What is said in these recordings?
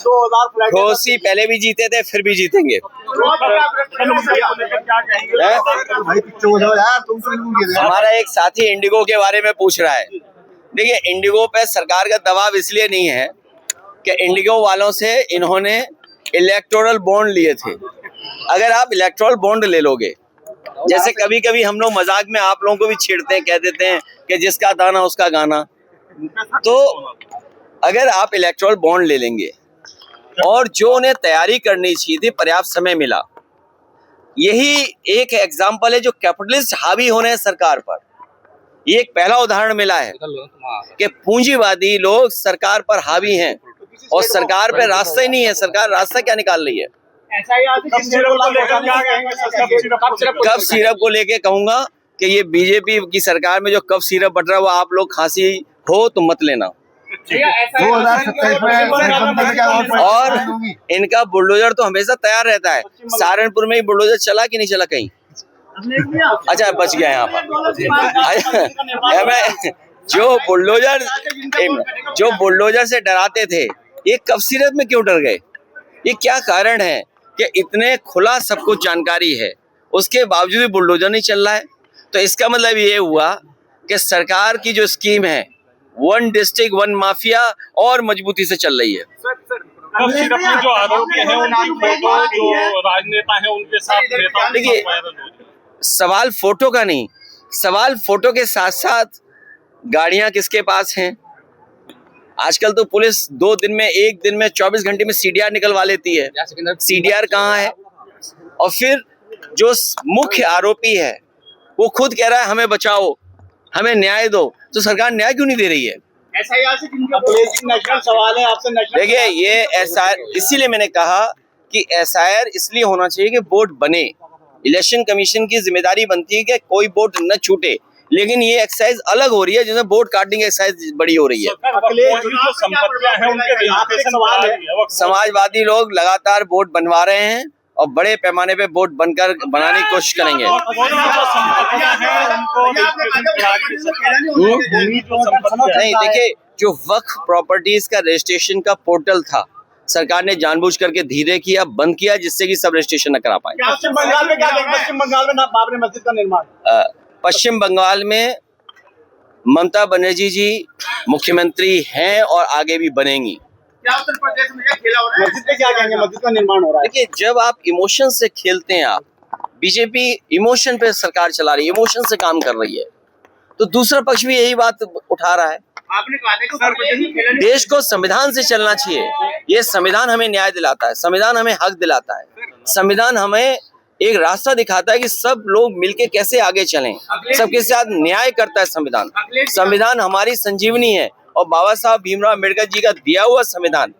2000 flat Ghosi पहले भी जीते थे, फिर भी जीतेंगे। हमारा एक साथी इंडिगो के बारे में पूछ रहा है। देखिए, इंडिगो पे सरकार का दबाव इसलिए नहीं है कि इंडिगो वालों से इन्होंने इलेक्टोरल बॉन्ड लिए थे। अगर आप इलेक्टोरल बॉन्ड ले लोगे, जैसे कभी कभी हम लोग मजाक में आप लोगों को भी छेड़ते हैं, कह देते हैं कि जिसका दाना उसका गाना, तो अगर आप इलेक्टोरल बॉन्ड ले लेंगे और जो उन्हें तैयारी करनी चाहिए थी पर्याप्त समय मिला, यही एक एग्जाम्पल है जो कैपिटलिस्ट हावी होने हैं सरकार पर। ये एक पहला उदाहरण मिला है कि पूंजीवादी लोग सरकार पर हावी हैं और सरकार पे रास्ता ही नहीं है। सरकार रास्ता क्या निकाल रही है? कफ सिरप को लेके कहूंगा कि ये बीजेपी की सरकार में जो कफ सिरप बट रहा है वो आप लोग खांसी हो तो मत लेना। और इनका बुलडोजर तो हमेशा तैयार रहता है। सहारनपुर में ही बुलडोजर चला कि नहीं चला कहीं? अच्छा, बच गया यहाँ पर। जो बुलडोजर से डराते थे, ये कफ सिरप में क्यों डर गए? ये क्या कारण है कि इतने खुला सब कुछ जानकारी है, उसके बावजूद भी बुलडोजर नहीं चल रहा है? तो इसका मतलब ये हुआ कि सरकार की जो स्कीम है वन डिस्ट्रिक्ट वन माफिया और मजबूती से चल रही है। जो आरोपी हैं उनकी फोटो जो राजनेता हैं उनके साथ नेताओं के साथ वायरल हो रही है। सवाल फोटो का नहीं, सवाल फोटो के साथ साथ गाड़ियां किसके पास हैं। आजकल तो पुलिस एक दिन में 24 घंटे में सीडीआर निकलवा लेती है। सीडीआर कहाँ है? और फिर जो मुख्य आरोपी है वो खुद कह रहा है हमें बचाओ, हमें न्याय दो, तो सरकार न्याय क्यों नहीं दे रही है? नेशनल सवाल है आपसे। देखिए, ये एसआईआर, इसीलिए मैंने कहा कि एसआईआर इसलिए होना चाहिए कि वोट बने। इलेक्शन कमीशन की जिम्मेदारी बनती है कि कोई वोट न छूटे, लेकिन ये एक्सरसाइज अलग हो रही है जिसमें वोट काटने की एक्सरसाइज बड़ी हो रही है। समाजवादी लोग लगातार वोट बनवा रहे हैं और बड़े पैमाने पे वोट बनाने की कोशिश करेंगे। नहीं, देखिए, जो वक्फ प्रॉपर्टीज का रजिस्ट्रेशन का पोर्टल था, सरकार ने जानबूझ करके धीरे किया, बंद किया, जिससे कि सब रजिस्ट्रेशन न करा पाए। पश्चिम बंगाल में क्या देखें? पश्चिम बंगाल में बाबरी मस्जिद का निर्माण। पश्चिम बंगाल में ममता बनर्जी जी मुख्यमंत्री हैं और आगे भी बनेंगी। उत्तर प्रदेश में खेला हो रहा है, मस्जिद पे क्या कहेंगे? मस्जिद का निर्माण हो रहा है। देखिए, जब आप इमोशन से खेलते हैं, आप बीजेपी इमोशन पे सरकार चला रही है, इमोशन से काम कर रही है, तो दूसरा पक्ष भी यही बात उठा रहा है। आपने कहा था कि देश को संविधान से चलना चाहिए। ये संविधान हमें न्याय दिलाता है, संविधान हमें हक दिलाता है, संविधान हमें एक रास्ता दिखाता है कि सब लोग मिलके कैसे आगे चलें, सबके साथ न्याय करता है संविधान। संविधान हमारी संजीवनी है और बाबा साहब भीमराव अम्बेडकर जी का दिया हुआ संविधान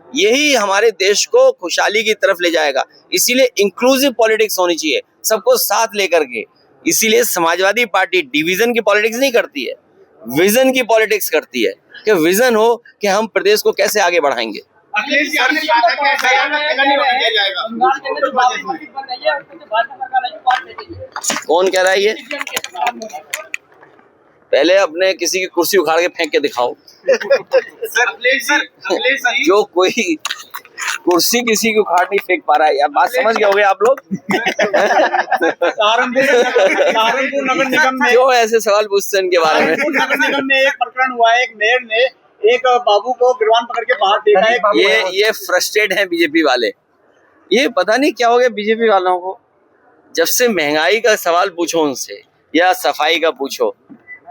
यही हमारे देश को खुशहाली की तरफ ले जाएगा। इसीलिए इंक्लूसिव पॉलिटिक्स होनी चाहिए, सबको साथ लेकर के। इसीलिए समाजवादी पार्टी डिवीजन की पॉलिटिक्स नहीं करती है, विजन की पॉलिटिक्स करती है कि विजन हो कि हम प्रदेश को कैसे आगे बढ़ाएंगे। कौन कह रहा है ये? पहले अपने किसी की कुर्सी उखाड़ के फेंक के दिखाओ। जो कोई कुर्सी किसी की उखाड़ नहीं फेंक पा रहा है, यार बात समझ गए होगे आप लोग? सहारनपुर नगर निगम में क्यों ऐसे सवाल पूछते हैं इनके बारे में? नगर निगम में एक प्रकरण हुआ है, एक मेयर ने एक बाबू को गिरवान पकड़ के बाहर फेंका है। ये फ्रस्ट्रेट हैं बीजेपी वाले। ये पता नहीं क्या हो गया बीजेपी वालों को। जब से महंगाई का सवाल पूछो उनसे या सफाई का पूछो,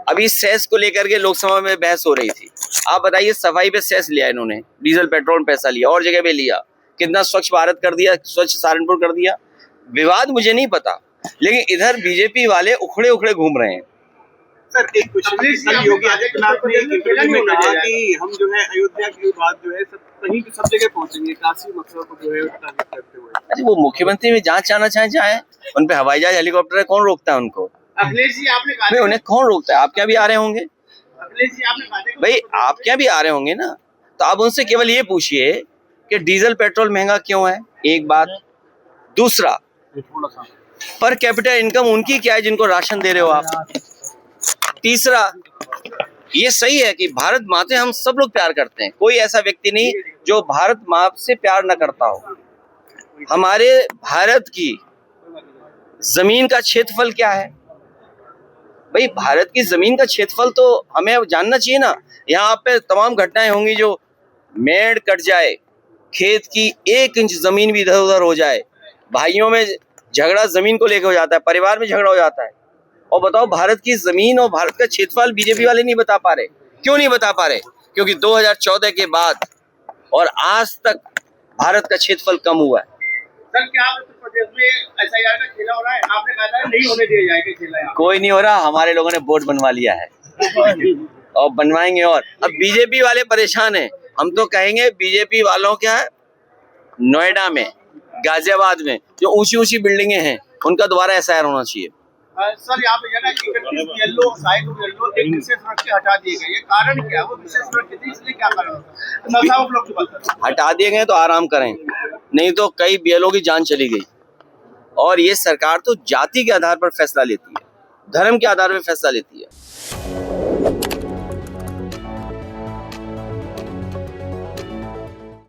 अभी सेस को लेकर के लोकसभा में बहस हो रही थी। आप बताइए, सफाई पे सेस लिया इन्होंने, डीजल पेट्रोल पैसा लिया, और जगह पे लिया, कितना स्वच्छ भारत कर दिया, स्वच्छ सहारनपुर कर दिया। विवाद मुझे नहीं पता, लेकिन इधर बीजेपी वाले उखड़े उखड़े घूम रहे हैं। सर, एक क्वेश्चन योगी आदित्यनाथ ने इंटरव्यू में कहा कि हम जो है अयोध्या की बात जो है सब जगह पहुंचेंगे, काशी मथुरा को जो है करते हुए। अरे वो मुख्यमंत्री में जहाँ जाना चाहे जाए, उन पे हवाई जहाज हेलीकॉप्टर है, कौन रोकता है उनको? अखिलेश जी आपने कहा उन्हें कौन रोकता है? आप क्या भी आ रहे होंगे अखिलेश जी, आपने कहा भाई, आप क्या भी आ रहे होंगे ना, तो आप उनसे केवल ये पूछिए कि डीजल पेट्रोल महंगा क्यों है, एक बात। दूसरा, पर कैपिटल इनकम उनकी क्या है जिनको राशन दे रहे हो आप? तीसरा, ये सही है कि भारत माँ से हम सब लोग प्यार करते हैं, कोई ऐसा व्यक्ति नहीं जो भारत माँ से प्यार न करता हो। हमारे भारत की जमीन का क्षेत्रफल क्या है भाई? भारत की जमीन का क्षेत्रफल तो हमें जानना चाहिए ना। यहाँ पे तमाम घटनाएं होंगी, जो मेड़ कट जाए, खेत की 1 इंच जमीन भी इधर उधर हो जाए, भाइयों में झगड़ा जमीन को लेकर हो जाता है, परिवार में झगड़ा हो जाता है। और बताओ, भारत की जमीन और भारत का क्षेत्रफल बीजेपी वाले नहीं बता पा रहे। क्यों नहीं बता पा रहे? क्योंकि 2014 के बाद और आज तक भारत का क्षेत्रफल कम हुआ है। सर, क्या उत्तर प्रदेश में SIR का खेला हो रहा है? आपने कहा था नहीं होने दिया जाएगा खेला यहाँ। कोई नहीं हो रहा, हमारे लोगों ने बोर्ड बनवा लिया है और बनवाएंगे। और अब बीजेपी वाले परेशान हैं। हम तो कहेंगे बीजेपी वालों क्या है, नोएडा में, गाजियाबाद में जो ऊंची ऊंची बिल्डिंगें हैं, उनका दोबारा SIR होना चाहिए। सर, यहाँ पे ना 31 येलो साइड येलो एक विशेष रूप से हटा दिए गए, ये कारण क्या है? वो विशेष रूप से इसलिए क्या कारण होता है? नशा उपलब्ध की बात हटा दिए गए तो आराम करें, नहीं तो कई BLO की जान चली गई। और ये सरकार तो जाति के आधार पर फैसला लेती है, धर्म के आधार पर फैसला लेती है।